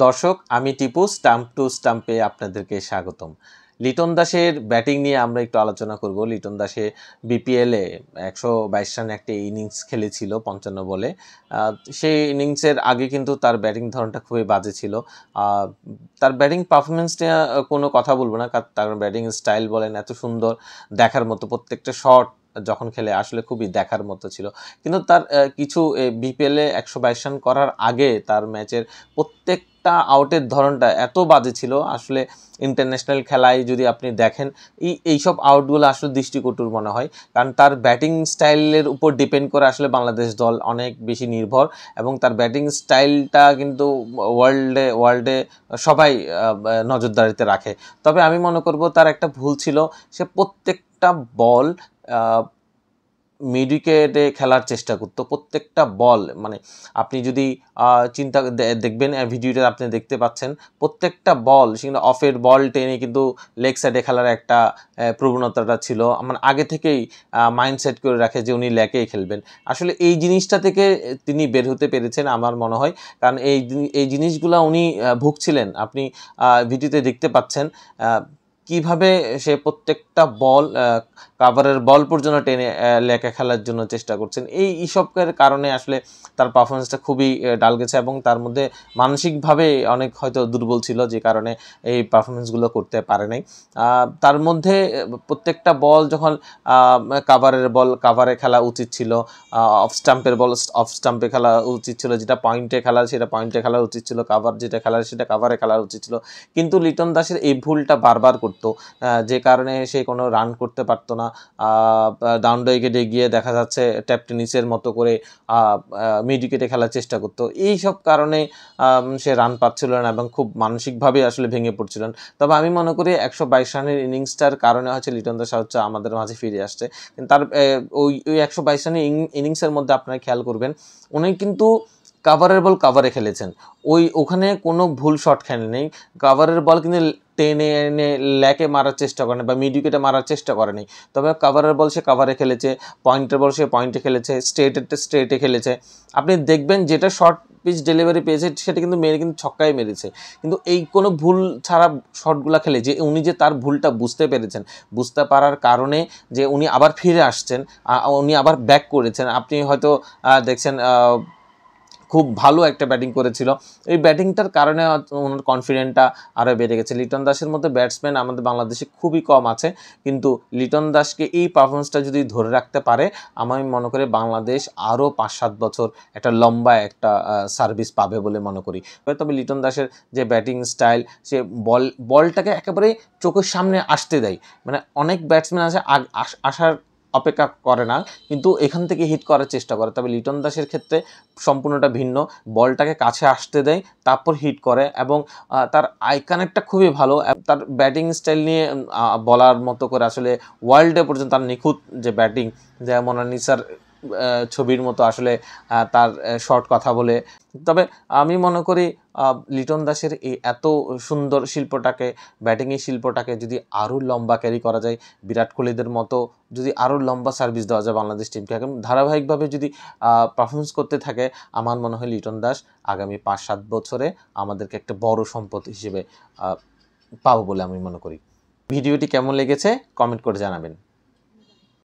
দর্শক, আমি Tipu stump two স্টাম্পে আপনাদেরকে স্বাগতম। লিটন দাসের ব্যাটিং নিয়ে আমরা একটু আলোচনা করব। লিটন দাসে বিপিএলে 122 রানে একটা ইনিংস খেলেছিল 55 বলে। সেই ইনিংসের আগে কিন্তু তার ব্যাটিং ধরনটা খুবই বাজে ছিল। তার ব্যাটিং পারফরমেন্স নিয়ে কোনো কথা বলবো না, কারণ তার ব্যাটিং স্টাইল বলেন এত সুন্দর, দেখার মতো। প্রত্যেকটা শট যখন খেলে আসলে খুবই দেখার মতো ছিল। কিন্তু তার কিছু বিপিএলে 122 রান করার আগে তার ম্যাচের প্রত্যেকটা আউটের ধরনটা এত বাজে ছিল, আসলে ইন্টারন্যাশনাল খেলায় যদি আপনি দেখেন এইসব আউটগুলো আসলে দৃষ্টিকটুর মনে হয়। কারণ তার ব্যাটিং স্টাইলের উপর ডিপেন্ড করে আসলে বাংলাদেশ দল অনেক বেশি নির্ভর, এবং তার ব্যাটিং স্টাইলটা কিন্তু ওয়ার্ল্ডে সবাই নজরদারিতে রাখে। তবে আমি মনে করব তার একটা ভুল ছিল, সে প্রত্যেকটা বল মিড উইকেটে খেলার চেষ্টা করতো। প্রত্যেকটা বল, মানে আপনি যদি চিন্তা দেখবেন, ভিডিওটা আপনি দেখতে পাচ্ছেন, প্রত্যেকটা বল সেখানে অফের বল টেনে কিন্তু লেগ সাইডে খেলার একটা প্রবণতাটা ছিল। আমার আগে থেকেই মাইন্ডসেট করে রাখে যে উনি লেগেই খেলবেন। আসলে এই জিনিসটা থেকে তিনি বের হতে পেরেছেন আমার মনে হয়, কারণ এই জিনিসগুলো উনি ভুগছিলেন। আপনি ভিডিওতে দেখতে পাচ্ছেন কিভাবে সে প্রত্যেকটা বল কাভারের বল পর্যন্ত টেনে লেকে খেলার জন্য চেষ্টা করছেন। এইসবের কারণে আসলে তার পারফরমেন্সটা খুবই ডাল গেছে, এবং তার মধ্যে মানসিকভাবে অনেক হয়তো দুর্বল ছিল, যে কারণে এই পারফরমেন্সগুলো করতে পারে নাই। তার মধ্যে প্রত্যেকটা বল যখন কাভারের বল কাভারে খেলা উচিত ছিল, অফ স্টাম্পের বল অফ স্টাম্পে খেলা উচিত ছিল, যেটা পয়েন্টে খেলা সেটা পয়েন্টে খেলা উচিত ছিল, কাভার যেটা খেলার সেটা কাভারে খেলা উচিত ছিল। কিন্তু লিটন দাসের এই ভুলটা বারবার করতো, যে কারণে সে কোনো রান করতে পারতো না। ডাউন উইকেটে গিয়ে দেখা যাচ্ছে ট্যাপ টেনিসের মতো করে মিড উইকেটে খেলার চেষ্টা করতো। এইসব কারণে সে রান পাচ্ছিল না এবং খুব মানসিকভাবে আসলে ভেঙে পড়ছিলেন। তবে আমি মনে করি 122 রানের ইনিংসটার কারণে হচ্ছে লিটন দাস হচ্ছে আমাদের মাঝে ফিরে আসছে। তার ওই 122 রানের ইনিংসের মধ্যে আপনারা খেয়াল করবেন, উনি কিন্তু কাভারের বল কাভারে খেলেছেন। ওখানে কোনো ভুল শট খেলে নেই। কাভারের বল কিন্তু টেনে এনে ল্যাকে মারার চেষ্টা করে না বা মিড উইকেটে মারার চেষ্টা করে নেই। তবে কাভারের বল সে কাভারে খেলেছে, পয়েন্টের বল সে পয়েন্টে খেলেছে, স্ট্রেটে খেলেছে। আপনি দেখবেন যেটা শর্ট পিচ ডেলিভারি পেয়েছে সেটা কিন্তু মেরে কিন্তু ছক্কায় মেরেছে। কিন্তু এই কোনো ভুল ছাড়া শটগুলো খেলে, যে উনি যে তার ভুলটা বুঝতে পেরেছেন, বুঝতে পারার কারণে যে উনি আবার ফিরে আসছেন, উনি আবার ব্যাক করেছেন। আপনি হয়তো দেখছেন খুব ভালো একটা ব্যাটিং করেছিল। এই ব্যাটিংটার কারণে ওনার কনফিডেন্টটা আরও বেড়ে গেছে। লিটন দাসের মতো ব্যাটসম্যান আমাদের বাংলাদেশে খুবই কম আছে, কিন্তু লিটন দাসকে এই পারফরমেন্সটা যদি ধরে রাখতে পারে, আমি মনে করি বাংলাদেশ আরও 5-7 বছর একটা লম্বা একটা সার্ভিস পাবে বলে মনে করি। তবে লিটন দাসের যে ব্যাটিং স্টাইল, সে বলটাকে একেবারে চোখের সামনে আসতে দেয়। মানে অনেক ব্যাটসম্যান আছে আসার অপেক্ষা করে না, কিন্তু এখান থেকে হিট করার চেষ্টা করে। তবে লিটন দাসের ক্ষেত্রে সম্পূর্ণটা ভিন্ন, বলটাকে কাছে আসতে দেয়, তারপর হিট করে, এবং তার আই কানেক্টটা খুবই ভালো। তার ব্যাটিং স্টাইল নিয়ে বলার মতো করে আসলে ওয়ার্ল্ডে পর্যন্ত তার নিখুঁত যে ব্যাটিং, যেমন নিসার ছবির মতো আসলে তার শর্ট কথা বলে। তবে আমি মনে করি লিটন দাসের এই এত সুন্দর শিল্পটাকে, ব্যাটিংয়ের শিল্পটাকে যদি আরও লম্বা ক্যারি করা যায়, বিরাট কোহলিদের মতো যদি আরও লম্বা সার্ভিস দেওয়া যায় বাংলাদেশ টিমকে, এখন ধারাবাহিকভাবে যদি পারফরমেন্স করতে থাকে, আমার মনে হয় লিটন দাস আগামী 5-7 বছরে আমাদেরকে একটা বড় সম্পদ হিসেবে পাবো বলে আমি মনে করি। ভিডিওটি কেমন লেগেছে কমেন্ট করে জানাবেন।